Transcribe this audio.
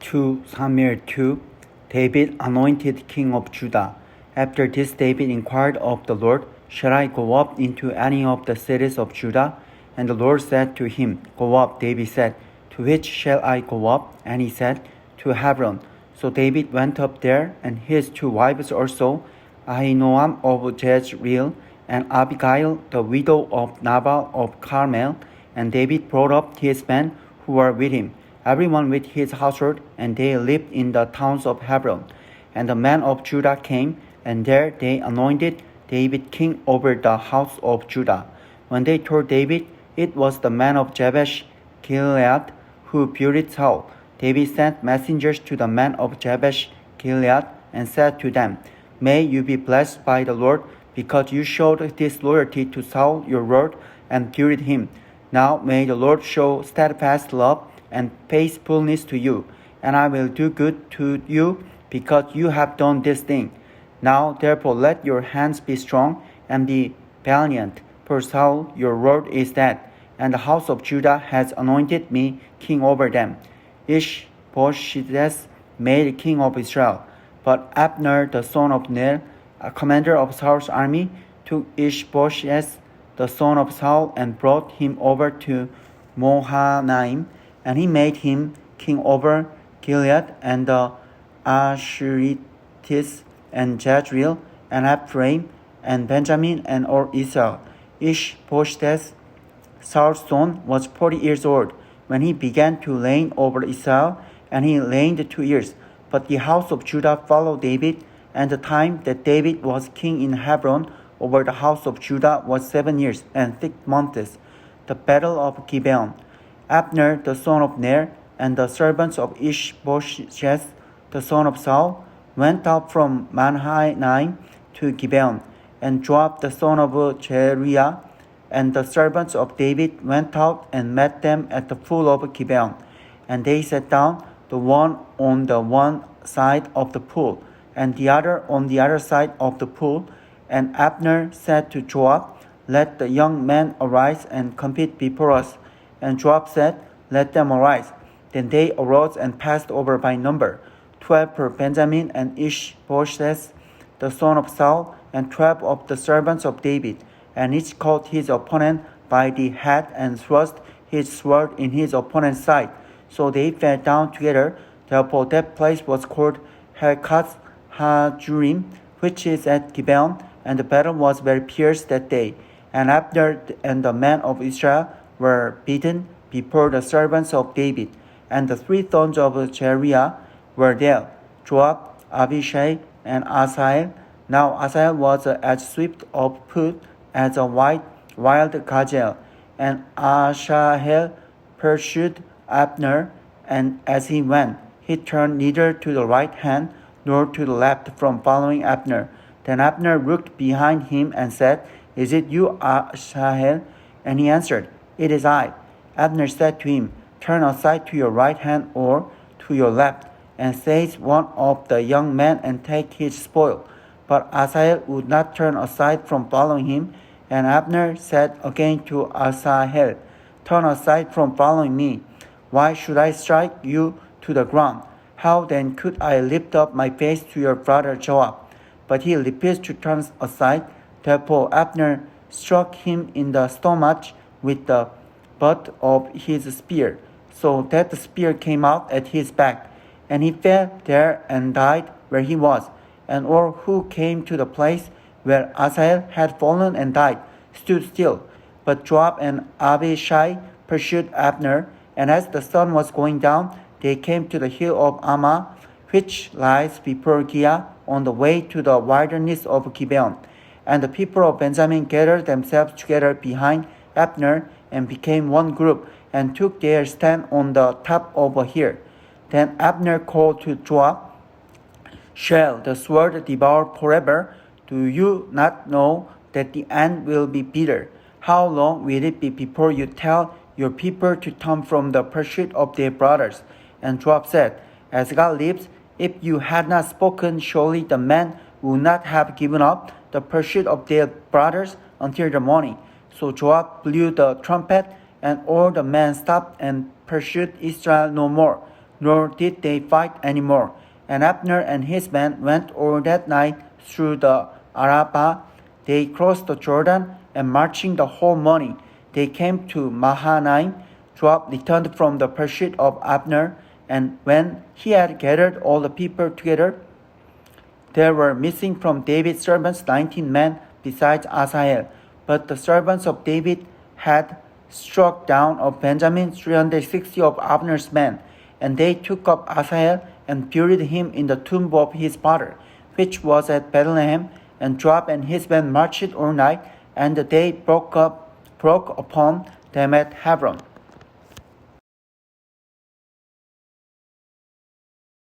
2 Samuel 2, David anointed king of Judah. After this David inquired of the Lord, Shall I go up into any of the cities of Judah? And the Lord said to him, Go up. David said, To which shall I go up? And he said, To Hebron. So David went up there, and his 2 wives also, Ahinoam of Jezreel, and Abigail the widow of Nabal of Carmel. And David brought up his men who were with him, everyone with his household, and they lived in the towns of Hebron. And the men of Judah came, and there they anointed David king over the house of Judah. When they told David, it was the men of Jabesh Gilead who buried Saul. David sent messengers to the men of Jabesh Gilead and said to them, May you be blessed by the Lord, because you showed disloyalty to Saul your Lord and buried him. Now may the Lord show steadfast love and faithfulness to you, and I will do good to you, because you have done this thing. Now therefore let your hands be strong and be valiant, for Saul your Lord is dead, and the house of Judah has anointed me king over them. Ishbosheth made king of Israel. But Abner the son of Ner, a commander of Saul's army, took Ishbosheth the son of Saul and brought him over to Mahanaim, and he made him king over Gilead and the Asherites and Jezreel and Ephraim and Benjamin and all Israel. Ishbosheth, Saul's son, was 40 years old when he began to reign over Israel, and he reigned 2 years. But the house of Judah followed David, and the time that David was king in Hebron over the house of Judah was 7 years and 6 months. The battle of Gibeon. Abner the son of Ner and the servants of Ishbosheth the son of Saul went out from Mahanaim to Gibeon, and Joab the son of Zeruiah and the servants of David went out and met them at the pool of Gibeon. And they sat down, the one on the one side of the pool, and the other on the other side of the pool. And Abner said to Joab, Let the young men arise and compete before us. And Joab said, Let them arise. Then they arose and passed over by number, 12 for Benjamin and Ishbosheth the son of Saul, and 12 of the servants of David. And each caught his opponent by the head and thrust his sword in his opponent's side. So they fell down together. Therefore that place was called Helkath Hajurim, which is at Gibeon, and the battle was very fierce that day. And Abner and the men of Israel were beaten before the servants of David. And the 3 sons of Zeruiah were there, Joab, Abishai, and Asahel. Now Asahel was as swift of foot as a wild gazelle, and Asahel pursued Abner, and as he went, he turned neither to the right hand nor to the left from following Abner. Then Abner looked behind him and said, Is it you, Asahel? And he answered, It is I. Abner said to him, Turn aside to your right hand or to your left, and seize one of the young men and take his spoil. But Asahel would not turn aside from following him. And Abner said again to Asahel, Turn aside from following me. Why should I strike you to the ground? How then could I lift up my face to your brother Joab? But he refused to turn aside. Therefore Abner struck him in the stomach with the butt of his spear, so that the spear came out at his back, and he fell there and died where he was. And all who came to the place where Asahel had fallen and died stood still. But Joab and Abishai pursued Abner, and as the sun was going down, they came to the hill of Ammah, which lies before Giah, on the way to the wilderness of Gibeon. And the people of Benjamin gathered themselves together behind Abner and became one group, and took their stand on the top of a hill. Then Abner called to Joab, Shall the sword devour forever? Do you not know that the end will be bitter? How long will it be before you tell your people to turn from the pursuit of their brothers? And Joab said, As God lives, if you had not spoken, surely the men would not have given up the pursuit of their brothers until the morning. So Joab blew the trumpet, and all the men stopped and pursued Israel no more. nor did they fight any more. And Abner and his men went all that night through the Arabah. They crossed the Jordan, and marching the whole morning, they came to Mahanaim. Joab returned from the pursuit of Abner, and when he had gathered all the people together, there were missing from David's servants 19 men besides Asahel. But the servants of David had struck down of Benjamin 360 of Abner's men, and they took up Asahel and buried him in the tomb of his father, which was at Bethlehem. And Joab and his men marched all night, and the day broke upon them at Hebron.